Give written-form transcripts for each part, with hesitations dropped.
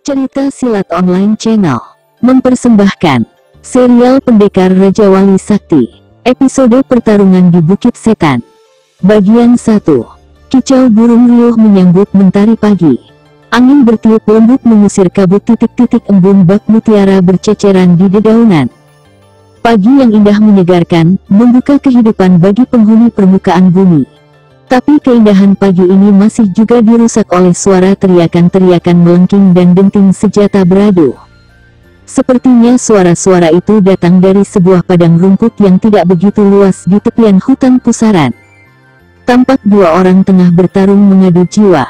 Cerita Silat Online Channel mempersembahkan serial Pendekar Raja Wali Sakti, episode Pertarungan di Bukit Setan, bagian 1. Kicau burung riuh menyambut mentari pagi. Angin bertiup lembut mengusir kabut, titik-titik embun bak mutiara berceceran di dedaunan. Pagi yang indah menyegarkan, membuka kehidupan bagi penghuni permukaan bumi. Tapi keindahan pagi ini masih juga dirusak oleh suara teriakan-teriakan melengking dan denting senjata beradu. Sepertinya suara-suara itu datang dari sebuah padang rumput yang tidak begitu luas di tepian hutan pusaran. Tampak dua orang tengah bertarung mengadu jiwa.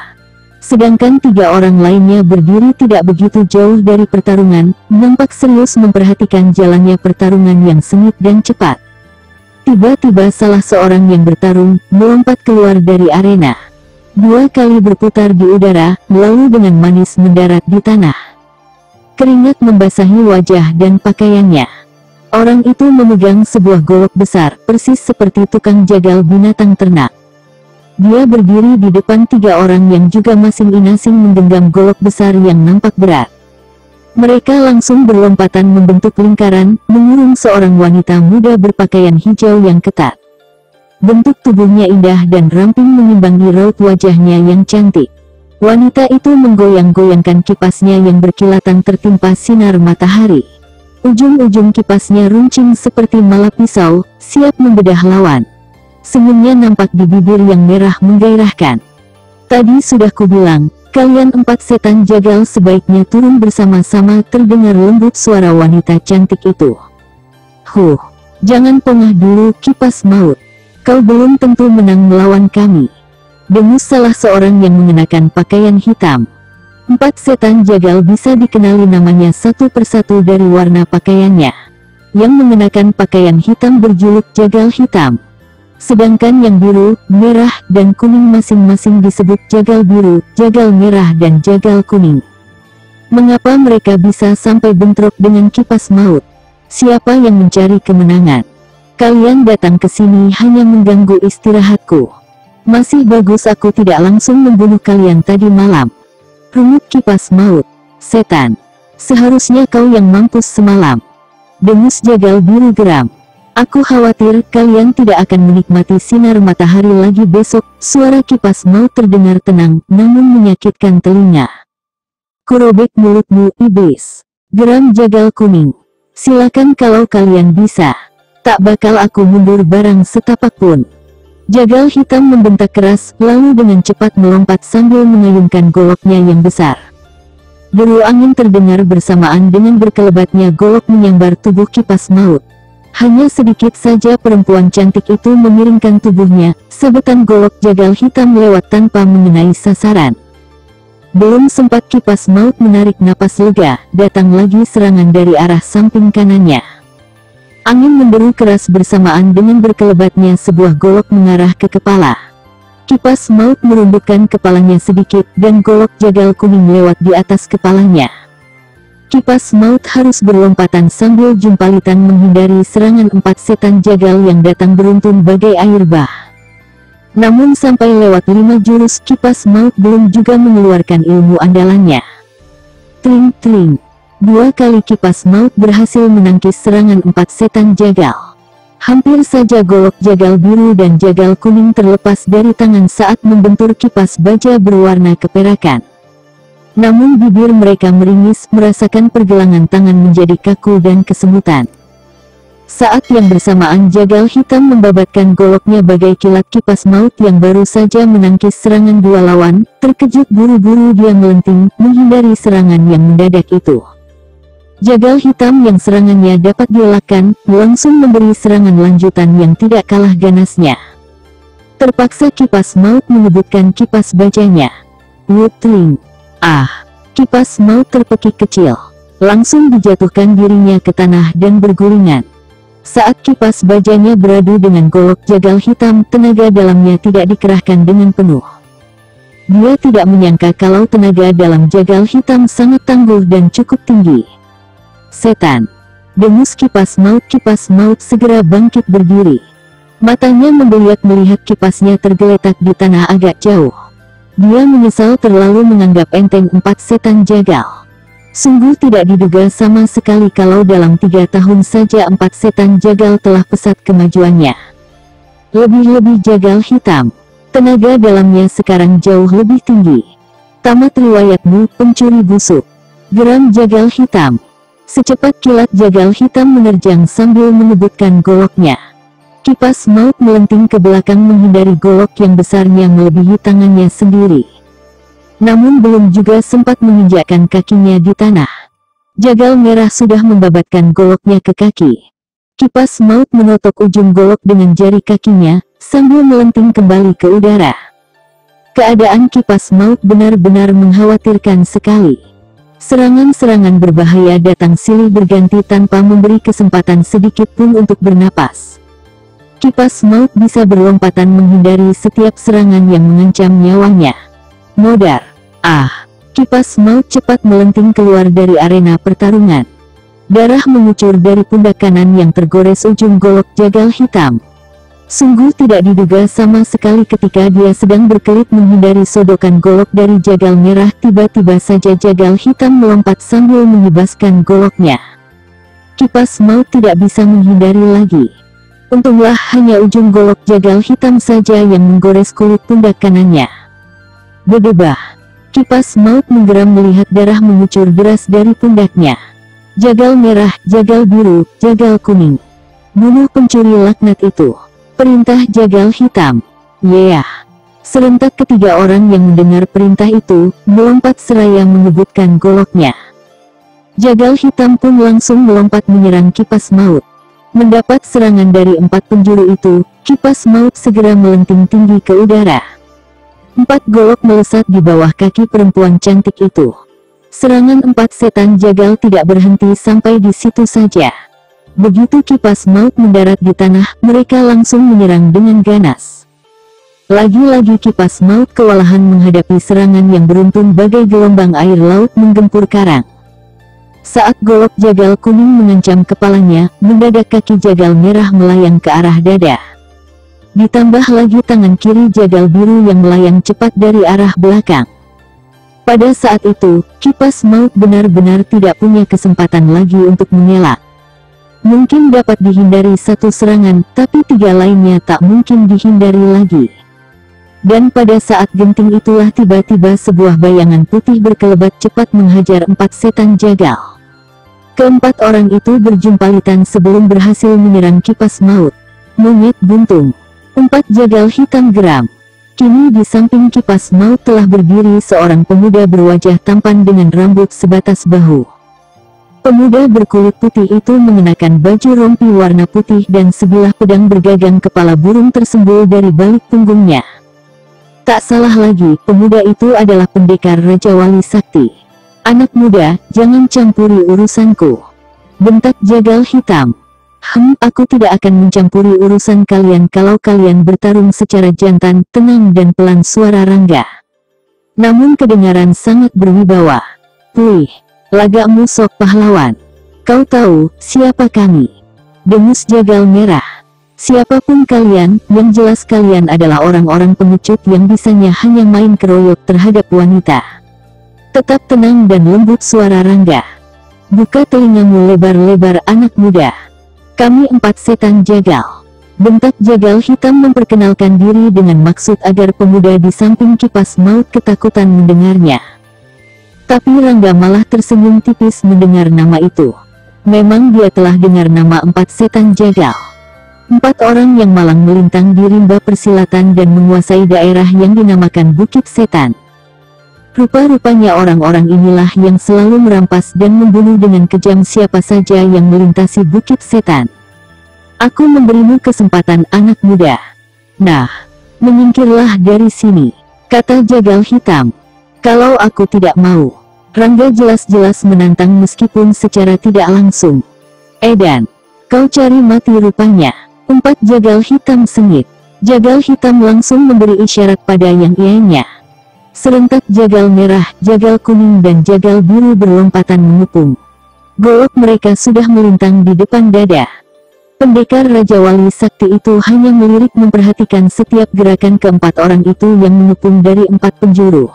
Sedangkan tiga orang lainnya berdiri tidak begitu jauh dari pertarungan, nampak serius memperhatikan jalannya pertarungan yang sengit dan cepat. Tiba-tiba salah seorang yang bertarung melompat keluar dari arena. Dua kali berputar di udara, lalu dengan manis mendarat di tanah. Keringat membasahi wajah dan pakaiannya. Orang itu memegang sebuah golok besar, persis seperti tukang jagal binatang ternak. Dia berdiri di depan tiga orang yang juga masing-masing menggenggam golok besar yang nampak berat. Mereka langsung berlompatan membentuk lingkaran, mengurung seorang wanita muda berpakaian hijau yang ketat. Bentuk tubuhnya indah dan ramping mengimbangi raut wajahnya yang cantik. Wanita itu menggoyang-goyangkan kipasnya yang berkilatan tertimpa sinar matahari. Ujung-ujung kipasnya runcing seperti mala pisau, siap membedah lawan. Senyumnya nampak di bibir yang merah menggairahkan. Tadi sudah kubilang, kalian empat setan jagal sebaiknya turun bersama-sama, terdengar lembut suara wanita cantik itu. Jangan pongah dulu kipas maut. Kau belum tentu menang melawan kami. Dengus salah seorang yang mengenakan pakaian hitam. Empat setan jagal bisa dikenali namanya satu persatu dari warna pakaiannya. Yang mengenakan pakaian hitam berjuluk jagal hitam. Sedangkan yang biru, merah, dan kuning masing-masing disebut jagal biru, jagal merah, dan jagal kuning. Mengapa mereka bisa sampai bentrok dengan kipas maut? Siapa yang mencari kemenangan? Kalian datang ke sini hanya mengganggu istirahatku. Masih bagus aku tidak langsung membunuh kalian tadi malam. Rungut kipas maut. Setan. Seharusnya kau yang mampus semalam. Dengus jagal biru geram. Aku khawatir kalian tidak akan menikmati sinar matahari lagi besok. Suara kipas maut terdengar tenang, namun menyakitkan telinga. Kurobek mulutmu, iblis. Geram jagal kuning. Silakan kalau kalian bisa. Tak bakal aku mundur barang setapak pun. Jagal hitam membentak keras, lalu dengan cepat melompat sambil mengayunkan goloknya yang besar. Deru angin terdengar bersamaan dengan berkelebatnya golok menyambar tubuh kipas maut. Hanya sedikit saja perempuan cantik itu memiringkan tubuhnya, sabetan golok jagal hitam lewat tanpa mengenai sasaran. Belum sempat kipas maut menarik napas lega, datang lagi serangan dari arah samping kanannya. Angin menderu keras bersamaan dengan berkelebatnya sebuah golok mengarah ke kepala. Kipas maut merundukkan kepalanya sedikit, dan golok jagal kuning lewat di atas kepalanya. Kipas maut harus berlompatan sambil jumpalitan menghindari serangan empat setan jagal yang datang beruntun bagai air bah. Namun sampai lewat 5 jurus kipas maut belum juga mengeluarkan ilmu andalannya. Tring-tring. 2 kali kipas maut berhasil menangkis serangan empat setan jagal. Hampir saja golok jagal biru dan jagal kuning terlepas dari tangan saat membentur kipas baja berwarna keperakan. Namun bibir mereka meringis, merasakan pergelangan tangan menjadi kaku dan kesemutan. Saat yang bersamaan jagal hitam membabatkan goloknya bagai kilat kipas maut yang baru saja menangkis serangan dua lawan, terkejut buru-buru dia melenting, menghindari serangan yang mendadak itu. Jagal hitam yang serangannya dapat dielakkan, langsung memberi serangan lanjutan yang tidak kalah ganasnya. Terpaksa kipas maut menyebutkan kipas bajanya. Wutling. Kipas maut terpekik kecil. Langsung dijatuhkan dirinya ke tanah dan bergulingan. Saat kipas bajanya beradu dengan golok jagal hitam, tenaga dalamnya tidak dikerahkan dengan penuh. Dia tidak menyangka kalau tenaga dalam jagal hitam sangat tangguh dan cukup tinggi. Setan. Dengus kipas maut segera bangkit berdiri. Matanya membeliak melihat kipasnya tergeletak di tanah agak jauh. Dia menyesal terlalu menganggap enteng empat setan jagal. Sungguh tidak diduga sama sekali kalau dalam 3 tahun saja 4 setan jagal telah pesat kemajuannya. Lebih-lebih jagal hitam. Tenaga dalamnya sekarang jauh lebih tinggi. Tamat riwayatmu, pencuri busuk. Geram jagal hitam. Secepat kilat jagal hitam menerjang sambil menyebutkan goloknya. Kipas maut melenting ke belakang menghindari golok yang besarnya melebihi tangannya sendiri. Namun belum juga sempat menginjakkan kakinya di tanah, jagal merah sudah membabatkan goloknya ke kaki. Kipas maut menotok ujung golok dengan jari kakinya, sambil melenting kembali ke udara. Keadaan kipas maut benar-benar mengkhawatirkan sekali. Serangan-serangan berbahaya datang silih berganti tanpa memberi kesempatan sedikit pun untuk bernapas. Kipas maut bisa berlompatan menghindari setiap serangan yang mengancam nyawanya. Modar. Kipas maut cepat melenting keluar dari arena pertarungan. Darah mengucur dari pundak kanan yang tergores ujung golok jagal hitam. Sungguh tidak diduga sama sekali ketika dia sedang berkelit menghindari sodokan golok dari jagal merah, tiba-tiba saja jagal hitam melompat sambil menyibaskan goloknya. Kipas maut tidak bisa menghindari lagi. Untunglah hanya ujung golok jagal hitam saja yang menggores kulit pundak kanannya. Berdebah. Kipas maut menggeram melihat darah mengucur deras dari pundaknya. Jagal merah, jagal biru, jagal kuning. Bunuh pencuri laknat itu. Perintah jagal hitam. Serentak ketiga orang yang mendengar perintah itu, melompat seraya mengebutkan goloknya. Jagal hitam pun langsung melompat menyerang kipas maut. Mendapat serangan dari 4 penjuru itu, kipas maut segera melenting tinggi ke udara. 4 golok melesat di bawah kaki perempuan cantik itu. Serangan 4 setan jagal tidak berhenti sampai di situ saja. Begitu kipas maut mendarat di tanah, mereka langsung menyerang dengan ganas. Lagi-lagi kipas maut kewalahan menghadapi serangan yang beruntun bagai gelombang air laut menggempur karang. Saat golok jagal kuning mengancam kepalanya, mendadak kaki jagal merah melayang ke arah dada. Ditambah lagi tangan kiri jagal biru yang melayang cepat dari arah belakang. Pada saat itu, kipas maut benar-benar tidak punya kesempatan lagi untuk mengelak. Mungkin dapat dihindari 1 serangan, tapi 3 lainnya tak mungkin dihindari lagi. Dan pada saat genting itulah tiba-tiba sebuah bayangan putih berkelebat cepat menghajar 4 setan jagal. Keempat orang itu berjumpalitan sebelum berhasil menyerang kipas maut. Monyet buntung. 4 jagal hitam geram. Kini di samping kipas maut telah berdiri seorang pemuda berwajah tampan dengan rambut sebatas bahu. Pemuda berkulit putih itu mengenakan baju rompi warna putih dan sebilah pedang bergagang kepala burung tersembul dari balik punggungnya. Tak salah lagi, pemuda itu adalah pendekar Raja Wali Sakti. Anak muda, jangan campuri urusanku, bentak jagal hitam. Aku tidak akan mencampuri urusan kalian kalau kalian bertarung secara jantan, tenang dan pelan, suara Rangga. Namun kedengaran sangat berwibawa. Wih, lagakmu sok pahlawan. Kau tahu siapa kami? Dengus jagal merah. Siapapun kalian, yang jelas kalian adalah orang-orang pengecut yang bisanya hanya main keroyok terhadap wanita. Tetap tenang dan lembut, suara Rangga. Buka telingamu lebar-lebar anak muda. Kami 4 setan jagal. Bentak jagal hitam memperkenalkan diri dengan maksud agar pemuda di samping kipas maut ketakutan mendengarnya. Tapi Rangga malah tersenyum tipis mendengar nama itu. Memang dia telah dengar nama 4 setan jagal. 4 orang yang malang melintang di rimba persilatan dan menguasai daerah yang dinamakan Bukit Setan. Rupa-rupanya orang-orang inilah yang selalu merampas dan membunuh dengan kejam siapa saja yang melintasi Bukit Setan. Aku memberimu kesempatan anak muda. Nah, menyingkirlah dari sini, kata jagal hitam. Kalau aku tidak mau. Rangga jelas-jelas menantang meskipun secara tidak langsung. Edan, kau cari mati rupanya. 4 jagal hitam sengit. Jagal hitam langsung memberi isyarat pada yang ianya. Serentak jagal merah, jagal kuning dan jagal biru berlompatan mengepung. Golok mereka sudah melintang di depan dada. Pendekar Raja Wali Sakti itu hanya melirik memperhatikan setiap gerakan keempat orang itu yang mengepung dari 4 penjuru.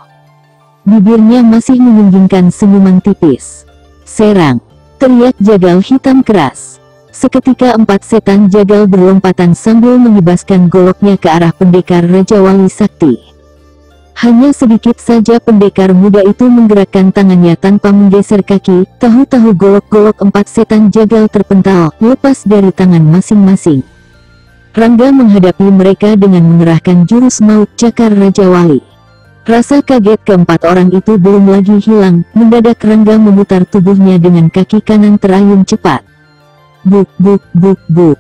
Bibirnya masih menyembunyikan senyuman tipis. "Serang!" teriak jagal hitam keras. Seketika 4 setan jagal berlompatan sambil mengibaskan goloknya ke arah pendekar Raja Wali Sakti. Hanya sedikit saja pendekar muda itu menggerakkan tangannya tanpa menggeser kaki, tahu-tahu golok-golok 4 setan jagal terpental, lepas dari tangan masing-masing. Rangga menghadapi mereka dengan mengerahkan jurus maut cakar Raja Wali. Rasa kaget keempat orang itu belum lagi hilang, mendadak Rangga memutar tubuhnya dengan kaki kanan terayun cepat. Buk buk buk buk.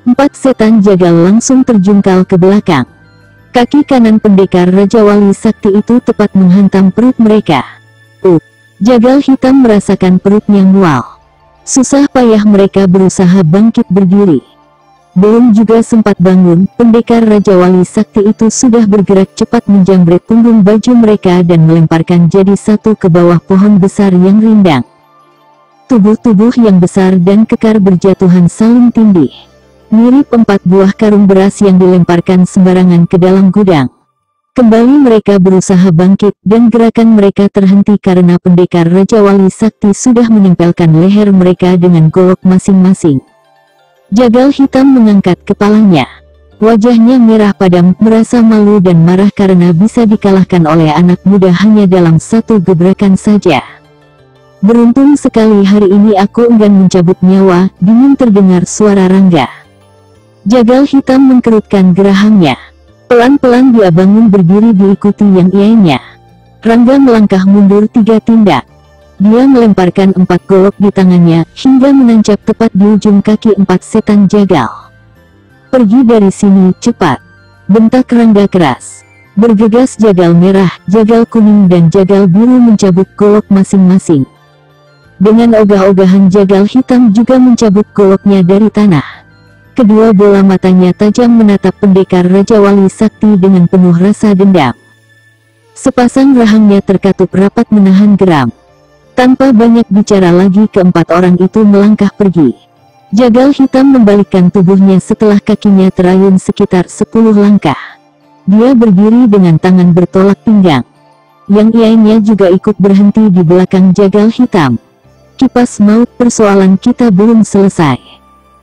4 setan jagal langsung terjungkal ke belakang. Kaki kanan pendekar Raja Wali Sakti itu tepat menghantam perut mereka. Jagal hitam merasakan perutnya mual. Susah payah mereka berusaha bangkit berdiri. Belum juga sempat bangun, pendekar Raja Wali Sakti itu sudah bergerak cepat menjambret punggung baju mereka dan melemparkan jadi satu ke bawah pohon besar yang rindang. Tubuh-tubuh yang besar dan kekar berjatuhan saling tindih. Mirip 4 buah karung beras yang dilemparkan sembarangan ke dalam gudang. Kembali mereka berusaha bangkit dan gerakan mereka terhenti karena pendekar Raja Wali Sakti sudah menempelkan leher mereka dengan golok masing-masing. Jagal hitam mengangkat kepalanya. Wajahnya merah padam, merasa malu dan marah karena bisa dikalahkan oleh anak muda hanya dalam satu gebrakan saja. "Beruntung sekali hari ini aku enggan mencabut nyawa," dingin terdengar suara Rangga. Jagal hitam mengkerutkan gerahangnya. Pelan-pelan dia bangun berdiri diikuti yang lainnya. Rangga melangkah mundur 3 tindak. Dia melemparkan 4 golok di tangannya, hingga menancap tepat di ujung kaki 4 setan jagal. "Pergi dari sini, cepat!" bentak Rangga keras. Bergegas jagal merah, jagal kuning dan jagal biru mencabut golok masing-masing. Dengan ogah-ogahan jagal hitam juga mencabut goloknya dari tanah. Kedua bola matanya tajam menatap pendekar Raja Wali Sakti dengan penuh rasa dendam. Sepasang rahangnya terkatup rapat menahan geram. Tanpa banyak bicara lagi keempat orang itu melangkah pergi. Jagal hitam membalikkan tubuhnya setelah kakinya terayun sekitar 10 langkah. Dia berdiri dengan tangan bertolak pinggang. Yang lainnya juga ikut berhenti di belakang jagal hitam. "Kipas maut, persoalan kita belum selesai,"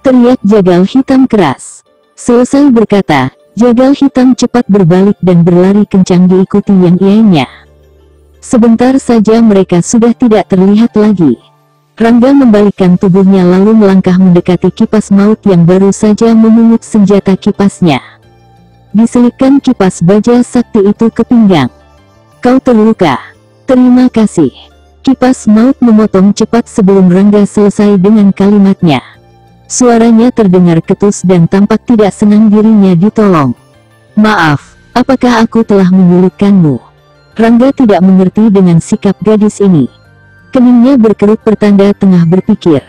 teriak jagal hitam keras. Selesai berkata, jagal hitam cepat berbalik dan berlari kencang diikuti yang lainnya. Sebentar saja mereka sudah tidak terlihat lagi. Rangga membalikkan tubuhnya lalu melangkah mendekati kipas maut yang baru saja memungut senjata kipasnya. Diselipkan kipas baja sakti itu ke pinggang. "Kau terluka. Terima kasih." Kipas maut memotong cepat sebelum Rangga selesai dengan kalimatnya. Suaranya terdengar ketus dan tampak tidak senang dirinya ditolong. "Maaf, apakah aku telah menyulitkanmu?" Rangga tidak mengerti dengan sikap gadis ini. Keningnya berkerut pertanda tengah berpikir.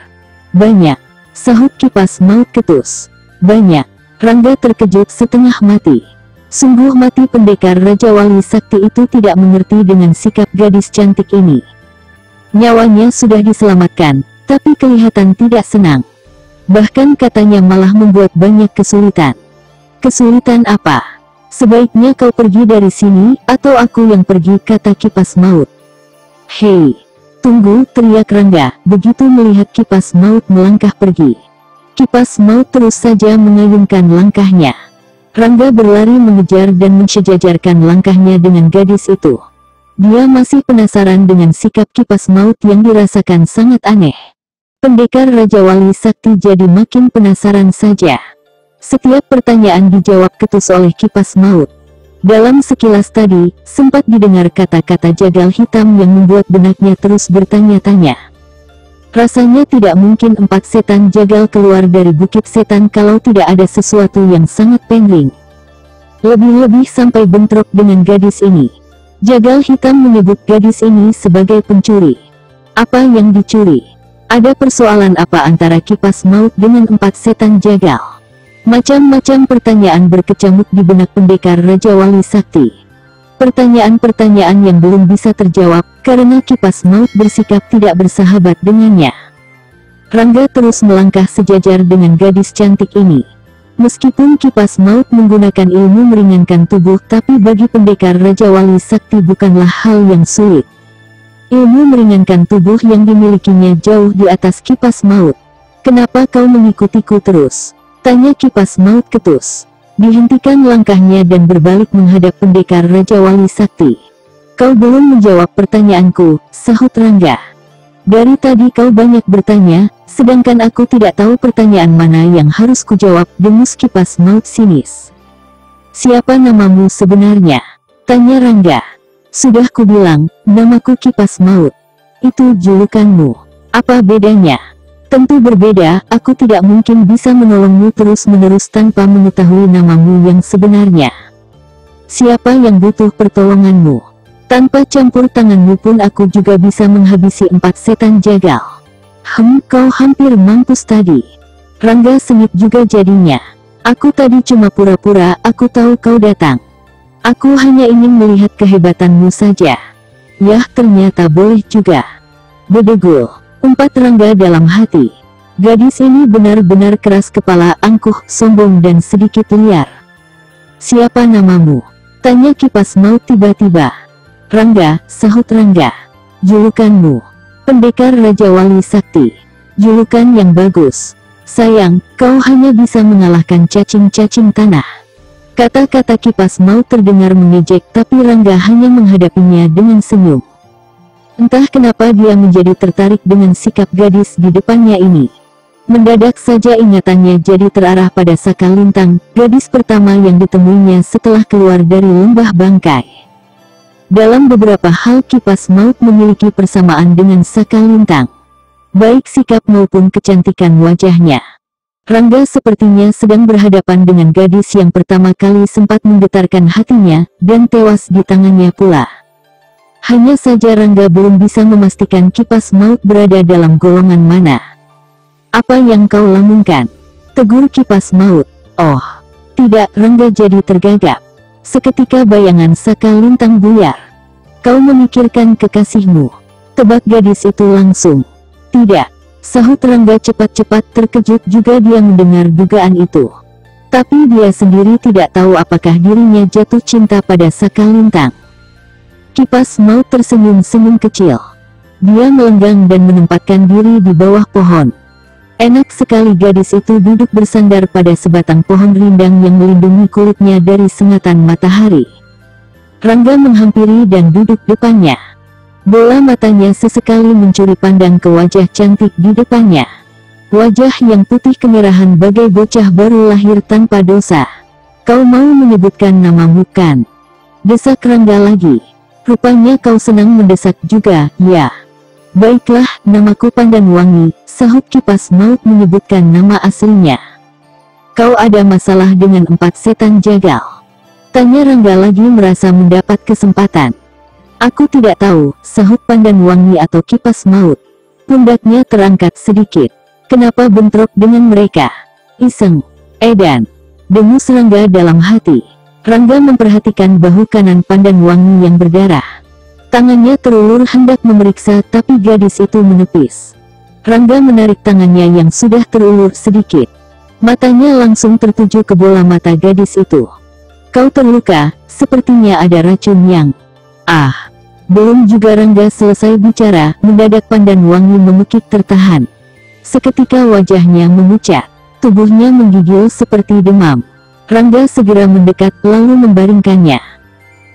"Banyak," sahut kipas maut ketus. "Banyak." Rangga terkejut setengah mati. Sungguh mati pendekar Raja Wali Sakti itu tidak mengerti dengan sikap gadis cantik ini. Nyawanya sudah diselamatkan, tapi kelihatan tidak senang. Bahkan katanya malah membuat banyak kesulitan. "Kesulitan apa? Sebaiknya kau pergi dari sini, atau aku yang pergi," kata kipas maut. "Hei, tunggu!" teriak Rangga, begitu melihat kipas maut melangkah pergi. Kipas maut terus saja mengayunkan langkahnya. Rangga berlari mengejar dan mensejajarkan langkahnya dengan gadis itu. Dia masih penasaran dengan sikap kipas maut yang dirasakan sangat aneh. Pendekar Raja Wali Sakti jadi makin penasaran saja. Setiap pertanyaan dijawab ketus oleh kipas maut. Dalam sekilas tadi, sempat didengar kata-kata jagal hitam yang membuat benaknya terus bertanya-tanya. Rasanya tidak mungkin 4 setan jagal keluar dari bukit setan kalau tidak ada sesuatu yang sangat penting. Lebih-lebih sampai bentrok dengan gadis ini. Jagal hitam menyebut gadis ini sebagai pencuri. Apa yang dicuri? Ada persoalan apa antara kipas maut dengan 4 setan jagal? Macam-macam pertanyaan berkecamuk di benak pendekar Raja Wali Sakti. Pertanyaan-pertanyaan yang belum bisa terjawab, karena kipas maut bersikap tidak bersahabat dengannya. Rangga terus melangkah sejajar dengan gadis cantik ini. Meskipun kipas maut menggunakan ilmu meringankan tubuh, tapi bagi pendekar Raja Wali Sakti bukanlah hal yang sulit. Ilmu meringankan tubuh yang dimilikinya jauh di atas kipas maut. "Kenapa kau mengikutiku terus?" tanya kipas maut ketus. Dihentikan langkahnya dan berbalik menghadap pendekar Raja Wali Sakti. "Kau belum menjawab pertanyaanku," sahut Rangga. "Dari tadi kau banyak bertanya, sedangkan aku tidak tahu pertanyaan mana yang harus kujawab," dengus kipas maut sinis. "Siapa namamu sebenarnya?" tanya Rangga. "Sudah kubilang, namaku Kipas Maut. Itu julukanmu. Apa bedanya?" "Tentu berbeda, aku tidak mungkin bisa menolongmu terus-menerus tanpa mengetahui namamu yang sebenarnya. Siapa yang butuh pertolonganmu? Tanpa campur tanganmu pun aku juga bisa menghabisi 4 setan jagal." Kau hampir mampus tadi." Rangga sengit juga jadinya. "Aku tadi cuma pura-pura, aku tahu kau datang. Aku hanya ingin melihat kehebatanmu saja." "Yah, ternyata boleh juga," bedegul umpat Rangga dalam hati. Gadis ini benar-benar keras kepala, angkuh, sombong dan sedikit liar. "Siapa namamu?" tanya Kipas Maut tiba-tiba. "Rangga," sahut Rangga. "Julukanmu?" "Pendekar Raja Wali Sakti." "Julukan yang bagus. Sayang, kau hanya bisa mengalahkan cacing-cacing tanah." Kata-kata Kipas Maut terdengar mengejek, tapi Rangga hanya menghadapinya dengan senyum. Entah kenapa dia menjadi tertarik dengan sikap gadis di depannya ini. Mendadak saja ingatannya jadi terarah pada Saka Lintang, gadis pertama yang ditemuinya setelah keluar dari lembah bangkai. Dalam beberapa hal Kipas Maut memiliki persamaan dengan Saka Lintang, baik sikap maupun kecantikan wajahnya. Rangga sepertinya sedang berhadapan dengan gadis yang pertama kali sempat menggetarkan hatinya, dan tewas di tangannya pula. Hanya saja Rangga belum bisa memastikan Kipas Maut berada dalam golongan mana. "Apa yang kau lamunkan?" tegur Kipas Maut. "Oh, tidak," Rangga jadi tergagap. Seketika bayangan Saka Lintang buyar. "Kau memikirkan kekasihmu?" tebak gadis itu langsung. "Tidak," sahut Rangga cepat-cepat, terkejut juga dia mendengar dugaan itu. Tapi dia sendiri tidak tahu apakah dirinya jatuh cinta pada Saka Lintang. Kipas Maut tersenyum-senyum kecil. Dia melenggang dan menempatkan diri di bawah pohon. Enak sekali gadis itu duduk bersandar pada sebatang pohon rindang yang melindungi kulitnya dari sengatan matahari. Rangga menghampiri dan duduk depannya. Bola matanya sesekali mencuri pandang ke wajah cantik di depannya. Wajah yang putih kemerahan bagai bocah baru lahir tanpa dosa. "Kau mau menyebutkan namamu kan?" desak Rangga lagi. "Rupanya kau senang mendesak juga, ya. Baiklah, namaku Pandanwangi," sahut Kipas Maut menyebutkan nama aslinya. "Kau ada masalah dengan 4 setan jagal?" tanya Rangga lagi merasa mendapat kesempatan. "Aku tidak tahu," sahut Pandanwangi atau Kipas Maut. Pundaknya terangkat sedikit. "Kenapa bentrok dengan mereka? Iseng, edan," dengus Rangga dalam hati. Rangga memperhatikan bahu kanan Pandanwangi yang berdarah. Tangannya terulur hendak memeriksa, tapi gadis itu menepis. Rangga menarik tangannya yang sudah terulur sedikit. Matanya langsung tertuju ke bola mata gadis itu. "Kau terluka, sepertinya ada racun yang..." "Ah." Belum juga Rangga selesai bicara, mendadak Pandanwangi memekik tertahan. Seketika wajahnya memucat, tubuhnya menggigil seperti demam. Rangga segera mendekat lalu membaringkannya.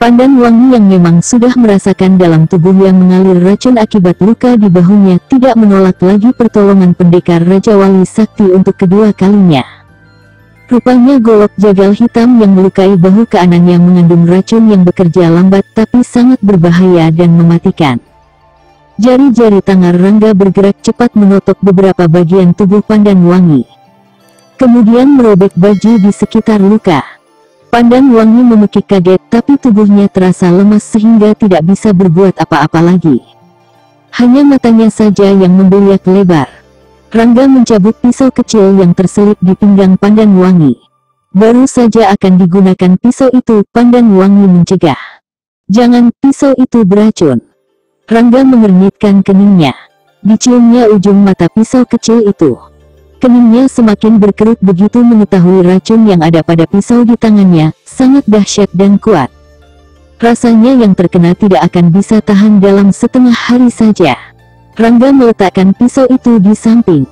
Pandanwangi yang memang sudah merasakan dalam tubuhnya mengalir racun akibat luka di bahunya tidak menolak lagi pertolongan pendekar Raja Wali Sakti untuk kedua kalinya. Rupanya golok jagal hitam yang melukai bahu kanannya mengandung racun yang bekerja lambat tapi sangat berbahaya dan mematikan. Jari-jari tangan Rangga bergerak cepat menotok beberapa bagian tubuh Pandanwangi. Kemudian merobek baju di sekitar luka. Pandanwangi memekik kaget, tapi tubuhnya terasa lemas sehingga tidak bisa berbuat apa-apa lagi. Hanya matanya saja yang membeliak lebar. Rangga mencabut pisau kecil yang terselip di pinggang Pandanwangi. Baru saja akan digunakan pisau itu, Pandanwangi mencegah. "Jangan, pisau itu beracun." Rangga mengernyitkan keningnya. Diciumnya ujung mata pisau kecil itu. Keningnya semakin berkerut begitu mengetahui racun yang ada pada pisau di tangannya, sangat dahsyat dan kuat. Rasanya yang terkena tidak akan bisa tahan dalam setengah hari saja. Rangga meletakkan pisau itu di samping.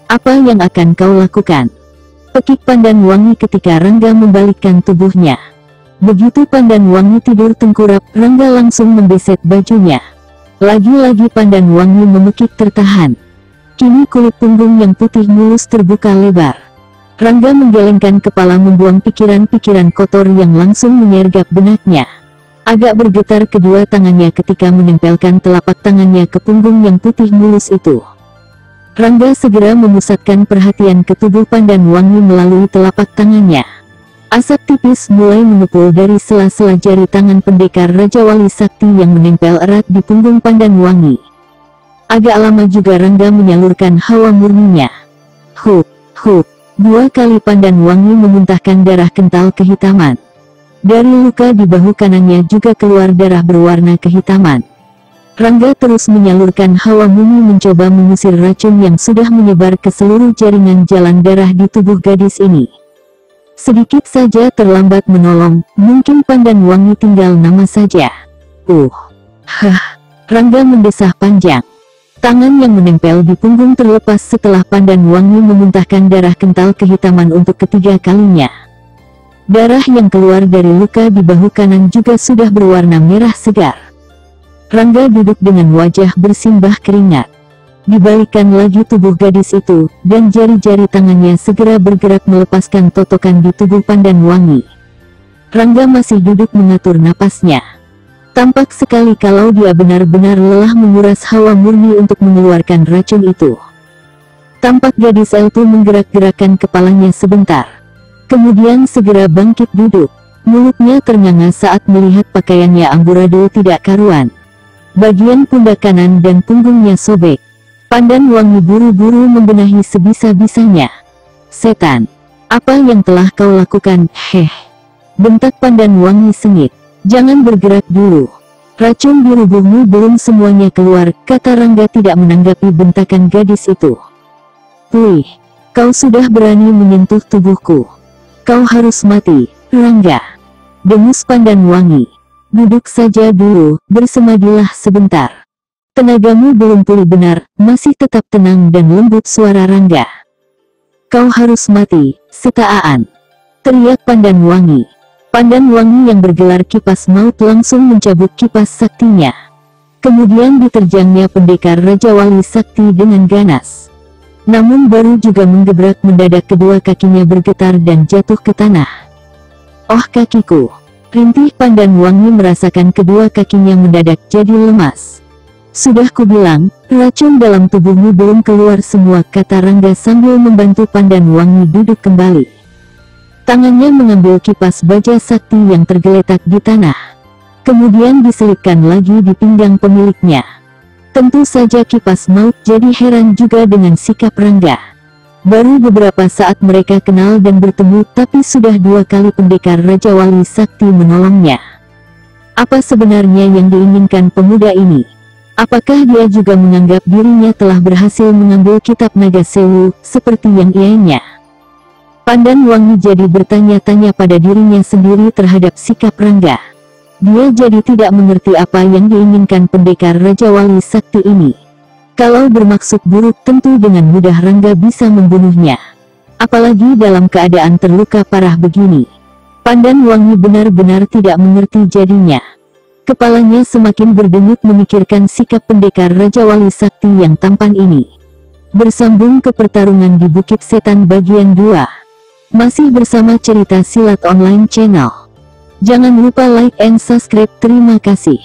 Apa yang akan kau lakukan? Pekik Pandan Wangi ketika Rangga membalikkan tubuhnya. Begitu Pandan Wangi tidur tengkurap, Rangga langsung membeset bajunya. Lagi-lagi Pandan Wangi memekik tertahan. Kini kulit punggung yang putih mulus terbuka lebar. Rangga menggelengkan kepala membuang pikiran-pikiran kotor yang langsung menyergap benaknya. Agak bergetar kedua tangannya ketika menempelkan telapak tangannya ke punggung yang putih mulus itu. Rangga segera memusatkan perhatian ke tubuh Pandan Wangi melalui telapak tangannya. Asap tipis mulai mengepul dari sela-sela jari tangan pendekar Raja Wali Sakti yang menempel erat di punggung Pandan Wangi. Agak lama juga Rangga menyalurkan hawa murninya. Hup, hup, 2 kali Pandan Wangi memuntahkan darah kental kehitaman. Dari luka di bahu kanannya juga keluar darah berwarna kehitaman. Rangga terus menyalurkan hawa murni mencoba mengusir racun yang sudah menyebar ke seluruh jaringan jalan darah di tubuh gadis ini. Sedikit saja terlambat menolong, mungkin Pandan Wangi tinggal nama saja. Rangga mendesah panjang. Tangan yang menempel di punggung terlepas setelah Pandan Wangi memuntahkan darah kental kehitaman untuk ketiga kalinya. Darah yang keluar dari luka di bahu kanan juga sudah berwarna merah segar. Rangga duduk dengan wajah bersimbah keringat. Dibalikkan lagi tubuh gadis itu, dan jari-jari tangannya segera bergerak melepaskan totokan di tubuh Pandan Wangi. Rangga masih duduk mengatur napasnya. Tampak sekali kalau dia benar-benar lelah menguras hawa murni untuk mengeluarkan racun itu. Tampak gadis itu menggerak-gerakkan kepalanya sebentar. Kemudian segera bangkit duduk. Mulutnya ternganga saat melihat pakaiannya amburadul tidak karuan. Bagian pundak kanan dan punggungnya sobek. Pandan Wangi buru-buru membenahi sebisa-bisanya. Setan, apa yang telah kau lakukan? Bentak Pandan Wangi sengit. Jangan bergerak dulu. Racun di tubuhmu belum semuanya keluar, kata Rangga tidak menanggapi bentakan gadis itu. Wih, kau sudah berani menyentuh tubuhku. Kau harus mati, Rangga. Dengus Pandan Wangi. Duduk saja dulu, bersemadilah sebentar. Tenagamu belum pulih benar, masih tetap tenang dan lembut suara Rangga. Kau harus mati, Setaan, teriak Pandan Wangi. Pandan Wangi yang bergelar kipas maut langsung mencabut kipas saktinya. Kemudian diterjangnya pendekar Raja Wali Sakti dengan ganas. Namun baru juga menggebrak mendadak kedua kakinya bergetar dan jatuh ke tanah. Oh kakiku! Rintih Pandan Wangi merasakan kedua kakinya mendadak jadi lemas. Sudah kubilang, racun dalam tubuhmu belum keluar semua, kata Rangga sambil membantu Pandan Wangi duduk kembali. Tangannya mengambil kipas baja sakti yang tergeletak di tanah. Kemudian diselipkan lagi di pinggang pemiliknya. Tentu saja kipas maut jadi heran juga dengan sikap Rangga. Baru beberapa saat mereka kenal dan bertemu, tapi sudah 2 kali pendekar Raja Wali Sakti menolongnya. Apa sebenarnya yang diinginkan pemuda ini? Apakah dia juga menganggap dirinya telah berhasil mengambil kitab Naga Sewu, seperti yang ianya? Pandan Wangi jadi bertanya-tanya pada dirinya sendiri terhadap sikap Rangga. Dia jadi tidak mengerti apa yang diinginkan pendekar Raja Wali Sakti ini. Kalau bermaksud buruk tentu dengan mudah Rangga bisa membunuhnya. Apalagi dalam keadaan terluka parah begini. Pandan Wangi benar-benar tidak mengerti jadinya. Kepalanya semakin berdenyut memikirkan sikap pendekar Raja Wali Sakti yang tampan ini. Bersambung ke pertarungan di Bukit Setan bagian 2. Masih bersama Cerita Silat Online Channel. Jangan lupa like and subscribe. Terima kasih.